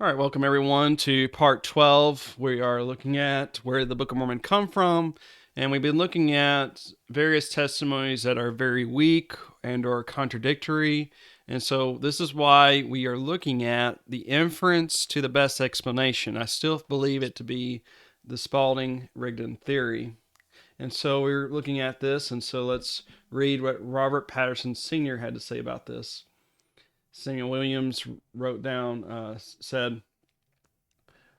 All right, welcome everyone to part 12. We are looking at where the Book of Mormon come from, and we've been looking at various testimonies that are very weak and or contradictory. And so this is why we are looking at the inference to the best explanation. I still believe it to be the Spalding-Rigdon theory. And so we're looking at this, and so let's read what Robert Patterson Sr. had to say about this. Samuel Williams wrote down, said,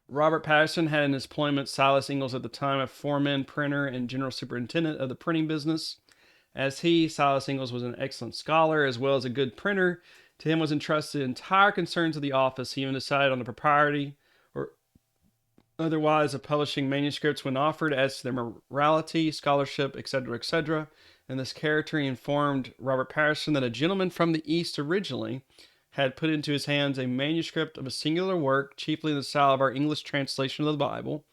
Robert Patterson had in his employment Silas Ingalls at the time a foreman, printer, and general superintendent of the printing business. As he, Silas Ingalls, was an excellent scholar as well as a good printer, to him was entrusted entire concerns of the office. He even decided on the propriety or otherwise of publishing manuscripts when offered as to their morality, scholarship, etc., etc. And this character informed Robert Patterson that a gentleman from the East originally had put into his hands a manuscript of a singular work, chiefly in the style of our English translation of the Bible,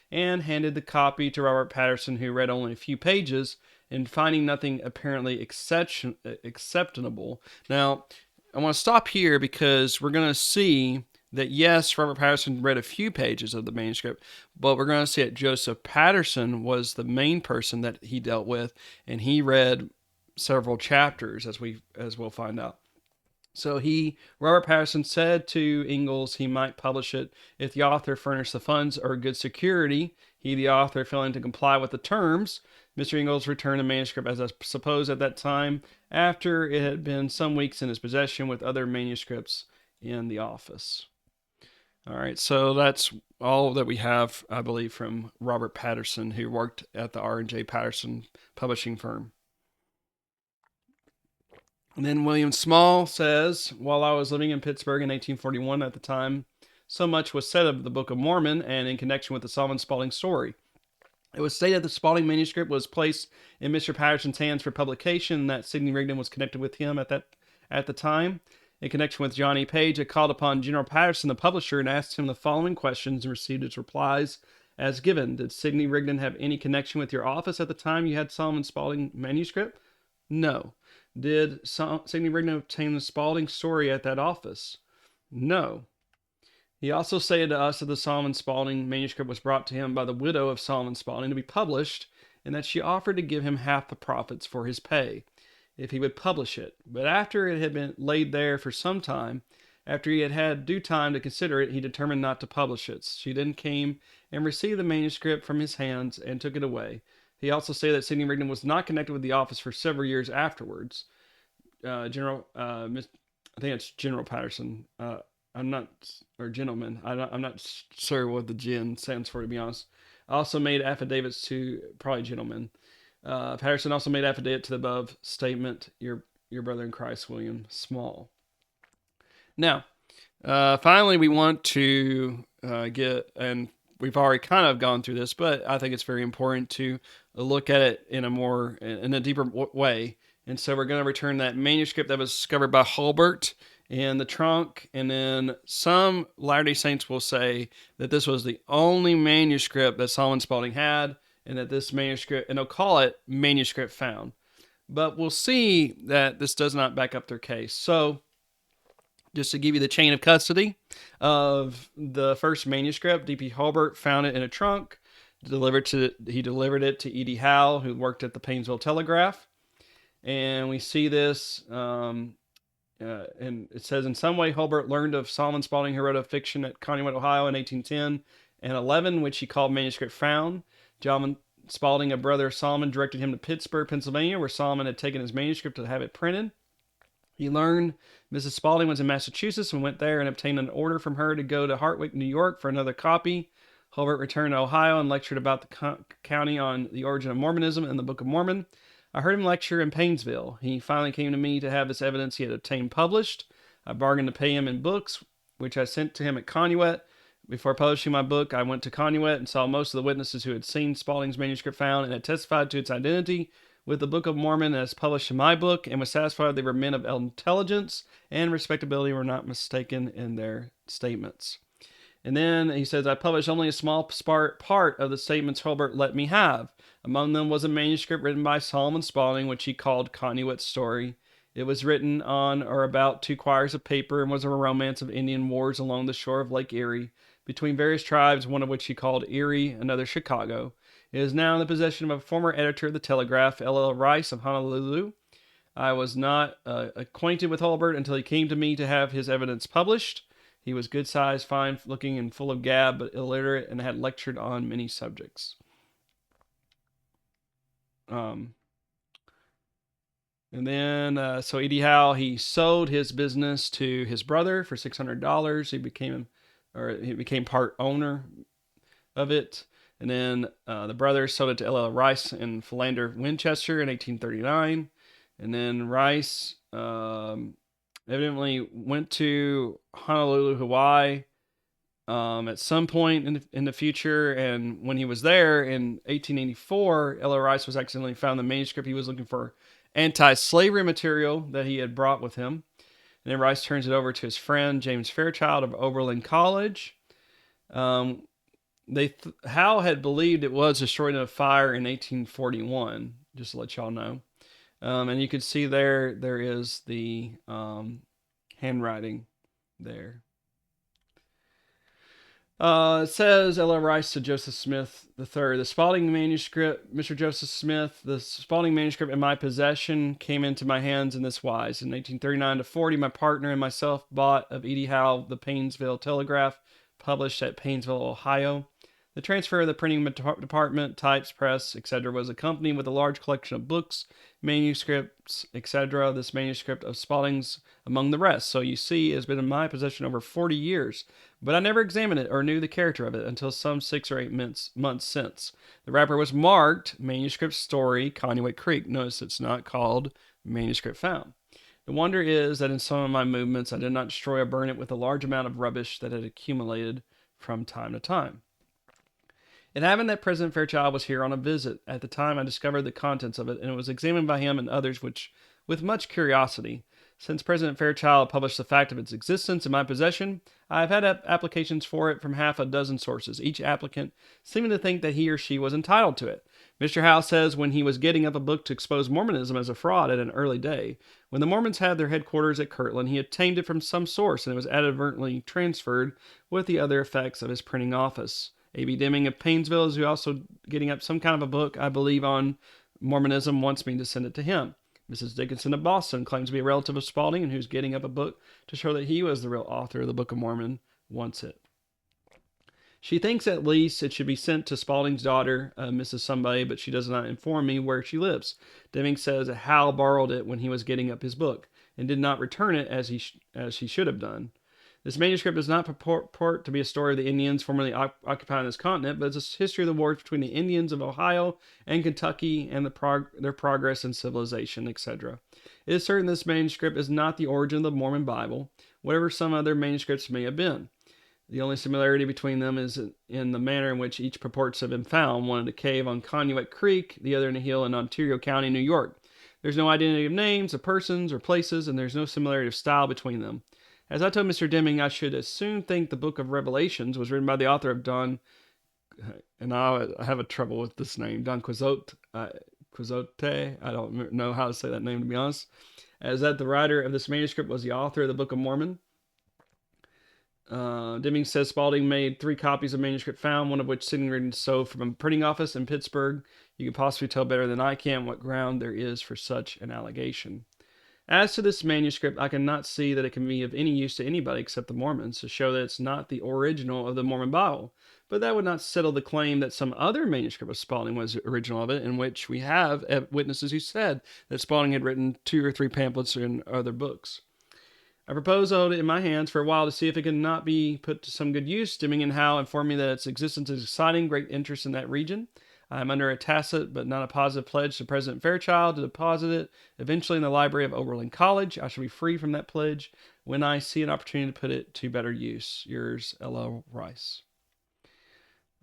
and handed the copy to Robert Patterson, who read only a few pages, and finding nothing apparently acceptable. Now, I want to stop here because we're going to see that yes, Robert Patterson read a few pages of the manuscript, but we're going to see that Joseph Patterson was the main person that he dealt with, and he read several chapters, as we'll find out. So Robert Patterson said to Ingalls he might publish it if the author furnished the funds or good security. He, the author, failing to comply with the terms, Mr. Ingalls returned the manuscript, as I suppose at that time, after it had been some weeks in his possession with other manuscripts in the office. All right, so that's all that we have, I believe, from Robert Patterson, who worked at the R&J Patterson publishing firm. And then William Small says, while I was living in Pittsburgh in 1841 at the time, so much was said of the Book of Mormon and in connection with the Solomon Spalding story. It was stated the Spalding manuscript was placed in Mr. Patterson's hands for publication, and that Sidney Rigdon was connected with him at the time. In connection with Johnny Page, I called upon General Patterson, the publisher, and asked him the following questions and received his replies as given. Did Sidney Rigdon have any connection with your office at the time you had Solomon Spalding manuscript? No. Did Sidney Rigdon obtain the Spalding story at that office? No. He also stated to us that the Solomon Spalding manuscript was brought to him by the widow of Solomon Spalding to be published, and that she offered to give him half the profits for his pay if he would publish it. But after it had been laid there for some time, after he had had due time to consider it, he determined not to publish it. She then came and received the manuscript from his hands and took it away. He also said that Sidney Rigdon was not connected with the office for several years afterwards. I think it's General Patterson. I'm not, or gentleman. I'm not sure what the gen stands for, to be honest. Also made affidavits to probably gentlemen. Patterson also made affidavit to the above statement. Your brother in Christ, William Small. Now, finally, we want to get, and we've already kind of gone through this, but I think it's very important to look at it in a deeper way. And so we're going to return that manuscript that was discovered by Hulbert in the trunk. And then some Latter-day Saints will say that this was the only manuscript that Solomon Spalding had, and that this manuscript, and they'll call it manuscript found. But we'll see that this does not back up their case. So just to give you the chain of custody of the first manuscript, D.P. Hulbert found it in a trunk. He delivered it to E.D. Howe, who worked at the Painesville Telegraph. And we see this, and it says, in some way, Hulbert learned of Solomon Spalding, who wrote a fiction at Conneaut, Ohio in 1810 and 11, which he called Manuscript Found. John Spalding, a brother of Solomon, directed him to Pittsburgh, Pennsylvania, where Solomon had taken his manuscript to have it printed. He learned Mrs. Spalding was in Massachusetts and went there and obtained an order from her to go to Hartwick, New York for another copy. Hulbert returned to Ohio and lectured about the county on the origin of Mormonism and the Book of Mormon. I heard him lecture in Painesville. He finally came to me to have this evidence he had obtained published. I bargained to pay him in books, which I sent to him at Conneaut. Before publishing my book, I went to Conneaut and saw most of the witnesses who had seen Spalding's manuscript found and had testified to its identity with the Book of Mormon as published in my book, and was satisfied they were men of intelligence and respectability, were not mistaken in their statements. And then he says, I published only a small part of the statements Hulbert let me have. Among them was a manuscript written by Solomon Spalding, which he called Conneaut's Story. It was written on or about two quires of paper and was a romance of Indian wars along the shore of Lake Erie between various tribes, one of which he called Erie, another Chicago. It is now in the possession of a former editor of the Telegraph, L. Rice of Honolulu. I was not acquainted with Hulbert until he came to me to have his evidence published. He was good sized, fine looking, and full of gab, but illiterate, and had lectured on many subjects. Um, and then, so E.D. Howe, he sold his business to his brother for $600. He became part owner of it. And then the brother sold it to L.L. Rice in Philander, Winchester in 1839. And then Rice evidently went to Honolulu, Hawaii at some point in the future. And when he was there in 1884, L.L. Rice was accidentally found the manuscript he was looking for anti-slavery material that he had brought with him. And then Rice turns it over to his friend James Fairchild of Oberlin College. Howe had believed it was destroyed in a fire in 1841, just to let y'all know. And you can see there is the handwriting there. It says L.L. Rice to Joseph Smith III. The Spalding manuscript, Mr. Joseph Smith, the Spalding manuscript in my possession came into my hands in this wise. In 1839 to 40, my partner and myself bought of E.D. Howe the Painesville Telegraph, published at Painesville, Ohio. The transfer of the printing department, types, press, etc., was accompanied with a large collection of books, manuscripts, etc. This manuscript of Spalding's among the rest. So you see, it has been in my possession over 40 years, but I never examined it or knew the character of it until some 6 or 8 months since. The wrapper was marked Manuscript Story, Conduit Creek. Notice it's not called Manuscript Found. The wonder is that in some of my movements, I did not destroy or burn it with a large amount of rubbish that had accumulated from time to time. It happened that President Fairchild was here on a visit. At the time, I discovered the contents of it, and it was examined by him and others with much curiosity. Since President Fairchild published the fact of its existence in my possession, I have had applications for it from half a dozen sources, each applicant seeming to think that he or she was entitled to it. Mr. Howe says when he was getting up a book to expose Mormonism as a fraud at an early day, when the Mormons had their headquarters at Kirtland, he obtained it from some source, and it was inadvertently transferred with the other effects of his printing office. A.B. Deming of Painesville is also getting up some kind of a book, I believe, on Mormonism, wants me to send it to him. Mrs. Dickinson of Boston claims to be a relative of Spalding and who's getting up a book to show that he was the real author of the Book of Mormon, wants it. She thinks at least it should be sent to Spalding's daughter, Mrs. Somebody, but she does not inform me where she lives. Deming says that Hal borrowed it when he was getting up his book and did not return it as he should have done. This manuscript does not purport to be a story of the Indians formerly occupying this continent, but it's a history of the wars between the Indians of Ohio and Kentucky and their progress in civilization, etc. It is certain this manuscript is not the origin of the Mormon Bible, whatever some other manuscripts may have been. The only similarity between them is in the manner in which each purports to have been found, one in a cave on Conduit Creek, the other in a hill in Ontario County, New York. There's no identity of names, of persons, or places, and there's no similarity of style between them. As I told Mr. Deming, I should as soon think the book of Revelations was written by the author of Don, and I have a trouble with this name, Don Quixote. I don't know how to say that name, to be honest. As that the writer of this manuscript was the author of the Book of Mormon. Deming says Spalding made 3 copies of manuscript found, one of which sitting written so from a printing office in Pittsburgh. You can possibly tell better than I can what ground there is for such an allegation. As to this manuscript, I cannot see that it can be of any use to anybody except the Mormons to show that it's not the original of the Mormon Bible. But that would not settle the claim that some other manuscript of Spalding was the original of it, in which we have witnesses who said that Spalding had written 2 or 3 pamphlets in other books. I propose to hold it in my hands for a while to see if it can not be put to some good use. Deming and Howe informed me that its existence is exciting great interest in that region. I am under a tacit but not a positive pledge to President Fairchild to deposit it eventually in the library of Oberlin College. I shall be free from that pledge when I see an opportunity to put it to better use. Yours, L.L. Rice.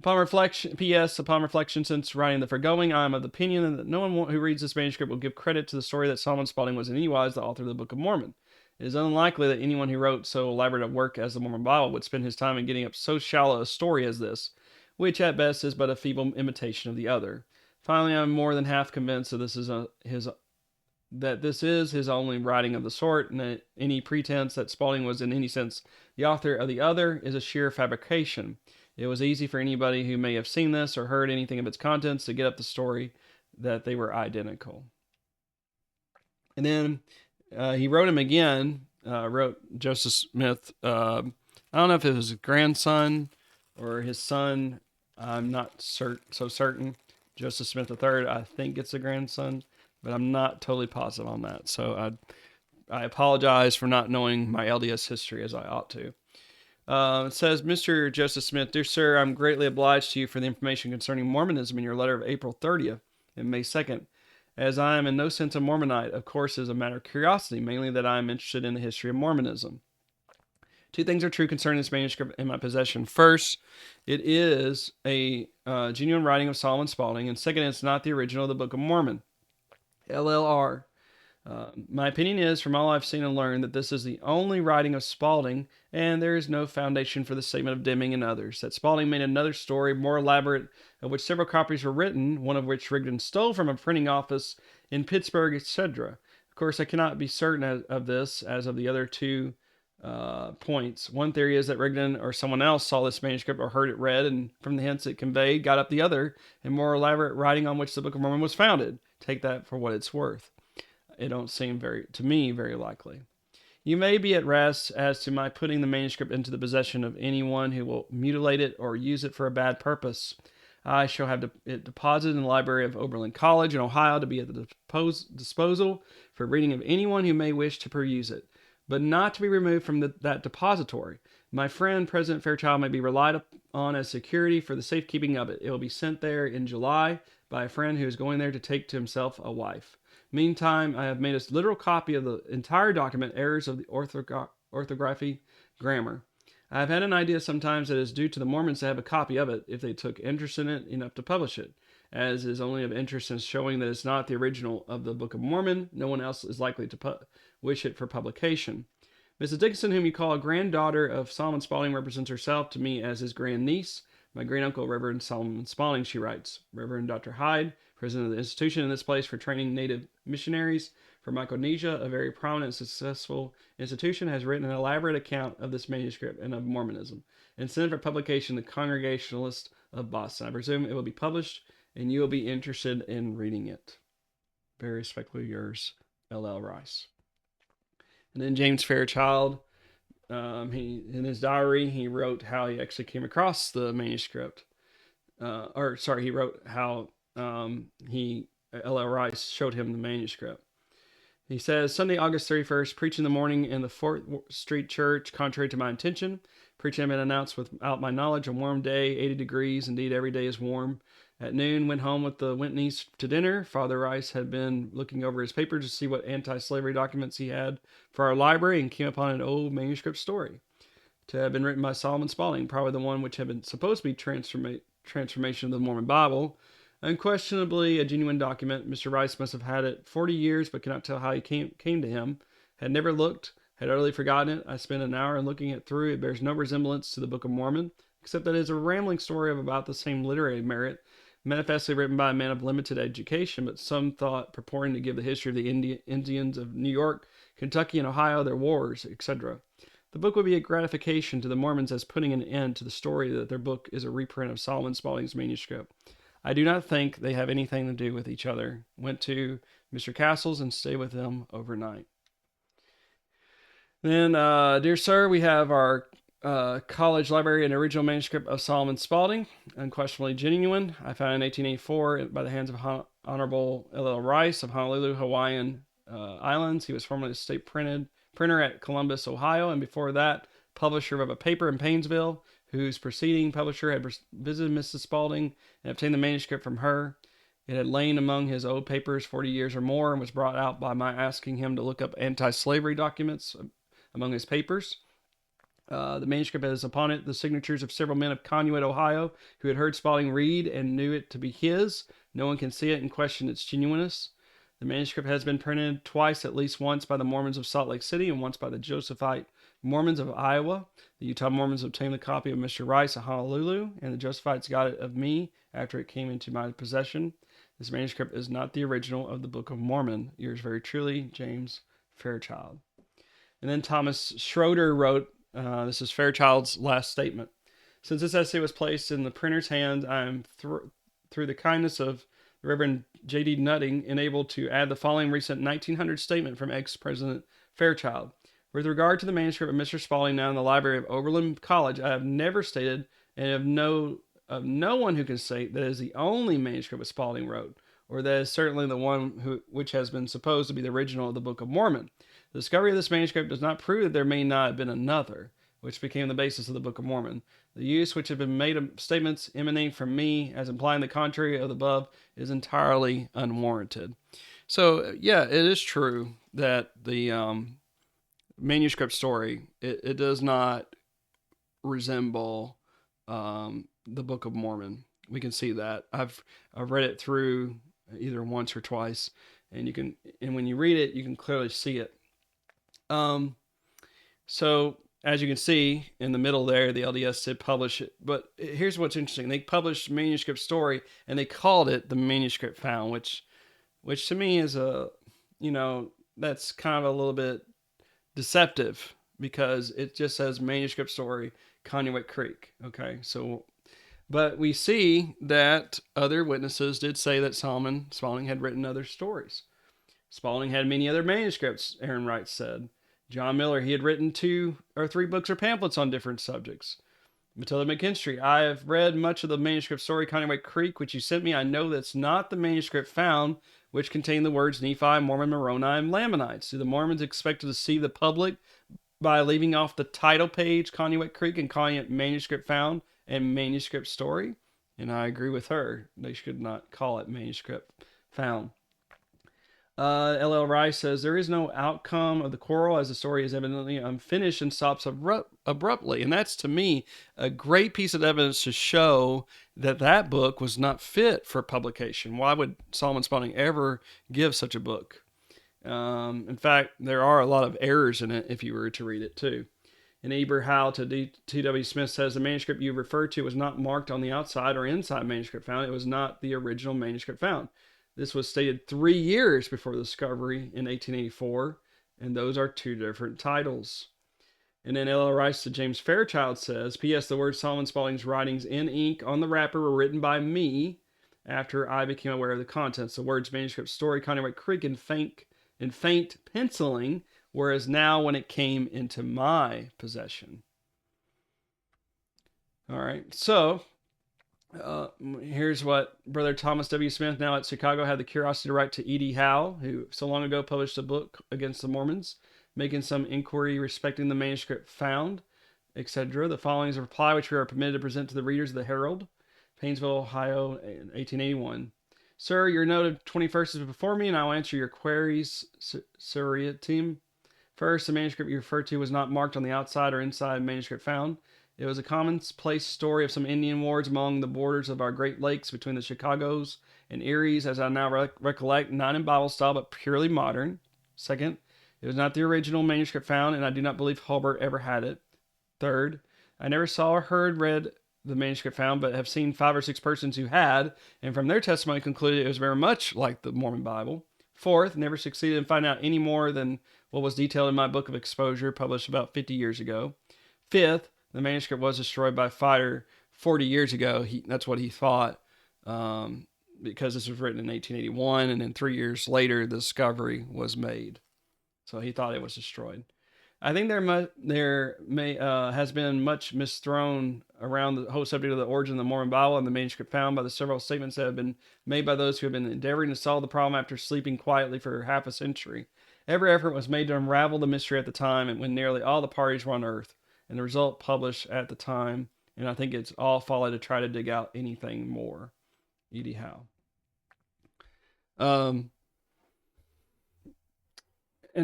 Upon reflection, P.S. Upon reflection, since writing the foregoing, I am of the opinion that no one who reads this manuscript will give credit to the story that Solomon Spalding was in any wise the author of the Book of Mormon. It is unlikely that anyone who wrote so elaborate a work as the Mormon Bible would spend his time in getting up so shallow a story as this, which at best is but a feeble imitation of the other. Finally, I am more than half convinced that this is that this is his only writing of the sort, and that any pretense that Spalding was in any sense the author of the other is a sheer fabrication. It was easy for anybody who may have seen this or heard anything of its contents to get up the story that they were identical. And then he wrote him again, wrote Joseph Smith. I don't know if it was his grandson or his son. I'm not so certain. Joseph Smith III, I think it's a grandson, but I'm not totally positive on that. So I apologize for not knowing my LDS history as I ought to. It says, Mr. Joseph Smith, dear sir, I'm greatly obliged to you for the information concerning Mormonism in your letter of April 30th and May 2nd. As I am in no sense a Mormonite, of course, it is a matter of curiosity, mainly that I am interested in the history of Mormonism. Two things are true concerning this manuscript in my possession. First, it is a genuine writing of Solomon Spalding, and second, it's not the original of the Book of Mormon. LLR. My opinion is, from all I've seen and learned, that this is the only writing of Spalding, and there is no foundation for the statement of Deming and others. That Spalding made another story, more elaborate, of which several copies were written, one of which Rigdon stole from a printing office in Pittsburgh, etc. Of course, I cannot be certain of this, as of the other two points. One theory is that Rigdon or someone else saw this manuscript or heard it read, and from the hints it conveyed, got up the other and more elaborate writing on which the Book of Mormon was founded. Take that for what it's worth. It don't seem to me very likely. You may be at rest as to my putting the manuscript into the possession of anyone who will mutilate it or use it for a bad purpose. I shall have it deposited in the library of Oberlin College in Ohio to be at the disposal for reading of anyone who may wish to peruse it, but not to be removed from that depository. My friend, President Fairchild, may be relied on as security for the safekeeping of it. It will be sent there in July by a friend who is going there to take to himself a wife. Meantime, I have made a literal copy of the entire document, errors of the orthography, grammar. I have had an idea sometimes that it is due to the Mormons to have a copy of it if they took interest in it enough to publish it. As is only of interest in showing that it's not the original of the Book of Mormon, no one else is likely to wish it for publication. Mrs. Dickinson, whom you call a granddaughter of Solomon Spalding, represents herself to me as his grandniece. My great uncle, Reverend Solomon Spalding, she writes. Reverend Dr. Hyde, president of the institution in this place for training native missionaries for Micronesia, a very prominent and successful institution, has written an elaborate account of this manuscript and of Mormonism, and sent it for publication to the Congregationalists of Boston. I presume it will be published, and you will be interested in reading it. Very respectfully yours, L.L. Rice. And then James Fairchild, he in his diary, he wrote how he actually came across the manuscript. He wrote how L.L. Rice showed him the manuscript. He says, Sunday, August 31st, preaching in the morning in the 4th Street Church, contrary to my intention. Preaching had been announced without my knowledge, a warm day, 80 degrees. Indeed, every day is warm. At noon, went home with the Whitneys to dinner. Father Rice had been looking over his papers to see what anti-slavery documents he had for our library and came upon an old manuscript story to have been written by Solomon Spalding, probably the one which had been supposed to be transformation of the Mormon Bible. Unquestionably a genuine document. Mr. Rice must have had it 40 years, but cannot tell how he came to him. Had never looked, had utterly forgotten it. I spent an hour in looking it through. It bears no resemblance to the Book of Mormon, except that it is a rambling story of about the same literary merit, manifestly written by a man of limited education, but some thought purporting to give the history of the Indians of New York, Kentucky, and Ohio, their wars, etc. The book would be a gratification to the Mormons as putting an end to the story that their book is a reprint of Solomon Spalding's manuscript. I do not think they have anything to do with each other. Went to Mr. Castle's and stayed with them overnight. Then, dear sir, we have our college library an original manuscript of Solomon Spalding, unquestionably genuine. I found in 1884 by the hands of Honorable L.L. Rice of Honolulu, Hawaiian Islands. He was formerly a state printer at Columbus, Ohio, and before that, publisher of a paper in Painesville, whose preceding publisher had visited Mrs. Spalding and obtained the manuscript from her. It had lain among his old papers 40 years or more and was brought out by my asking him to look up anti-slavery documents among his papers. The manuscript has upon it the signatures of several men of Conneaut, Ohio, who had heard Spalding read and knew it to be his. No one can see it and question its genuineness. The manuscript has been printed twice, at least once by the Mormons of Salt Lake City and once by the Josephite Mormons of Iowa. The Utah Mormons obtained a copy of Mr. Rice at Honolulu, and the Josephites got it of me after it came into my possession. This manuscript is not the original of the Book of Mormon. Yours very truly, James Fairchild. And then Thomas Schroeder wrote, this is Fairchild's last statement. Since this essay was placed in the printer's hands, I am, through the kindness of the Reverend J.D. Nutting, enabled to add the following recent 1900 statement from ex-President Fairchild. With regard to the manuscript of Mr. Spalding now in the library of Oberlin College, I have never stated, and have no one who can say that it is the only manuscript that Spalding wrote, or that is certainly the one which has been supposed to be the original of the Book of Mormon. The discovery of this manuscript does not prove that there may not have been another, which became the basis of the Book of Mormon. The use which have been made of statements emanating from me as implying the contrary of the above is entirely unwarranted. So, yeah, it is true that the manuscript story, it does not resemble the Book of Mormon. We can see that. I've read it through either once or twice, and when you read it, you can clearly see it. So as you can see in the middle there, the LDS did publish it. But here's what's interesting: they published manuscript story, and they called it the manuscript found, which to me is that's kind of a little bit deceptive, because it just says manuscript story, Connewick Creek. Okay, so, but we see that other witnesses did say that Spalding had written other stories. Spalding had many other manuscripts, Aaron Wright said. John Miller, he had written 2 or 3 books or pamphlets on different subjects. Matilda McKinstry, I have read much of the manuscript story, Connewick Creek, which you sent me. I know that's not the manuscript found, which contained the words Nephi, Mormon, Moroni, and Lamanites. Do the Mormons expect to deceive the public by leaving off the title page, Connewick Creek, and calling it manuscript found and manuscript story? And I agree with her. They should not call it manuscript found. L.L. Rice says, there is no outcome of the quarrel, as the story is evidently unfinished and stops abruptly. And that's, to me, a great piece of evidence to show that book was not fit for publication. Why would Solomon Spalding ever give such a book? In fact, there are a lot of errors in it if you were to read it too. And Eber Howe to T.W. Smith says, the manuscript you refer to was not marked on the outside or inside manuscript found. It was not the original manuscript found. This was stated 3 years before the discovery in 1884, and those are 2 different titles. And then L.L. Rice to James Fairchild says, P.S. The words Solomon Spalding's writings in ink on the wrapper were written by me after I became aware of the contents. The words manuscript story, Connewick Creek, in faint penciling, whereas now when it came into my possession. All right, so here's what Brother Thomas W. Smith, now at Chicago, had the curiosity to write to E.D. Howe, who so long ago published a book against the Mormons, making some inquiry respecting the manuscript found, etc. The following is a reply which we are permitted to present to the readers of the Herald, Painesville, Ohio, in 1881. Sir, your note of 21st is before me, and I will answer your queries seriatim. First, the manuscript you referred to was not marked on the outside or inside manuscript found. It was a commonplace story of some Indian wars among the borders of our Great Lakes between the Chicagos and Eries, as I now recollect, not in Bible style, but purely modern. Second, it was not the original manuscript found, and I do not believe Hulbert ever had it. Third, I never saw or read the manuscript found, but have seen 5 or 6 persons who had, and from their testimony concluded it was very much like the Mormon Bible. Fourth, never succeeded in finding out any more than what was detailed in my book of exposure, published about 50 years ago. Fifth, the manuscript was destroyed by fire 40 years ago. That's what he thought, because this was written in 1881, and then 3 years later, the discovery was made. So he thought it was destroyed. I think there has been much misthrown around the whole subject of the origin of the Mormon Bible and the manuscript found by the several statements that have been made by those who have been endeavoring to solve the problem after sleeping quietly for half a century. Every effort was made to unravel the mystery at the time, and when nearly all the parties were on Earth, and the result published at the time, and I think it's all folly to try to dig out anything more. E.D. Howe. And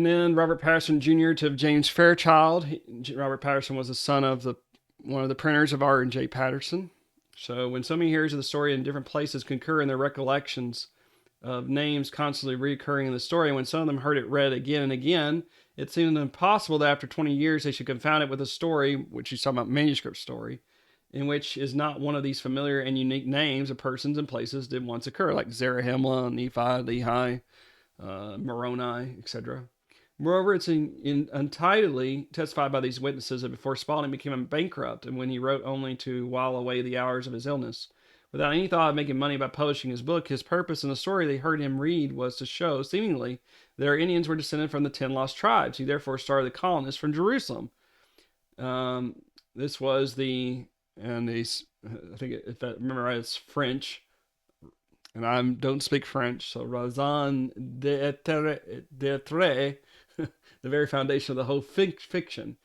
then Robert Patterson Jr. to James Fairchild. Robert Patterson was the son of one of the printers of R&J Patterson. So when somebody hears of the story in different places concur in their recollections of names constantly recurring in the story, when some of them heard it read again and again, it seemed impossible that after 20 years they should confound it with a story, which he's talking about manuscript story, in which is not one of these familiar and unique names of persons and places did once occur, like Zarahemla, Nephi, Lehi, Moroni, etc. Moreover, it's untidily testified by these witnesses that before Spalding became bankrupt, and when he wrote only to while away the hours of his illness, without any thought of making money by publishing his book, his purpose in the story they heard him read was to show, seemingly, that our Indians were descended from the 10 lost tribes. He therefore started the colonists from Jerusalem. Um, this was and these, I think, if I remember right, it's French, and I don't speak French, so raison d'etre, the very foundation of the whole fiction.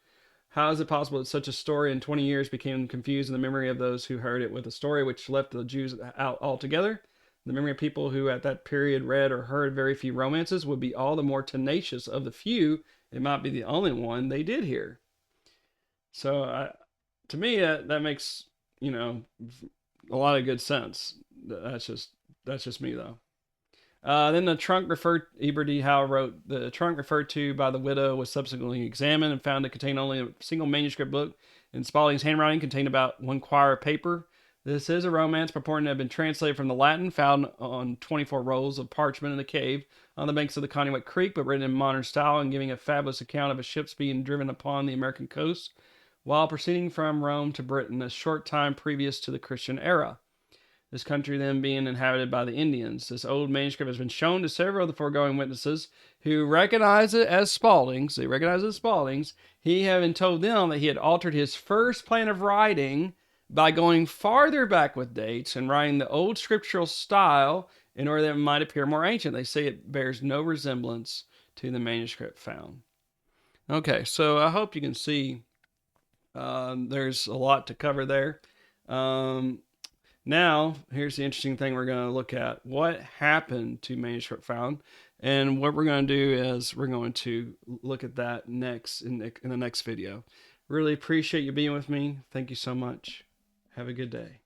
How is it possible that such a story in 20 years became confused in the memory of those who heard it with a story which left the Jews out altogether? The memory of people who at that period read or heard very few romances would be all the more tenacious of the few. It might be the only one they did hear. So, to me, that makes, you know, a lot of good sense. That's just me though. Then the trunk referred, Eber D. Howe wrote, the trunk referred to by the widow was subsequently examined and found to contain only a single manuscript book in Spalding's handwriting, contained about one quire of paper. This is a romance purporting to have been translated from the Latin, found on 24 rolls of parchment in a cave on the banks of the Conneaut Creek, but written in modern style and giving a fabulous account of a ship's being driven upon the American coast while proceeding from Rome to Britain a short time previous to the Christian era. This country then being inhabited by the Indians. This old manuscript has been shown to several of the foregoing witnesses who recognize it as Spalding's. They recognize it as Spalding's. He having told them that he had altered his first plan of writing by going farther back with dates and writing the old scriptural style in order that it might appear more ancient. They say it bears no resemblance to the manuscript found. Okay, so I hope you can see there's a lot to cover there. Now, here's the interesting thing we're going to look at. What happened to manuscript found? And what we're going to do is we're going to look at that next in the next video. Really appreciate you being with me. Thank you so much. Have a good day.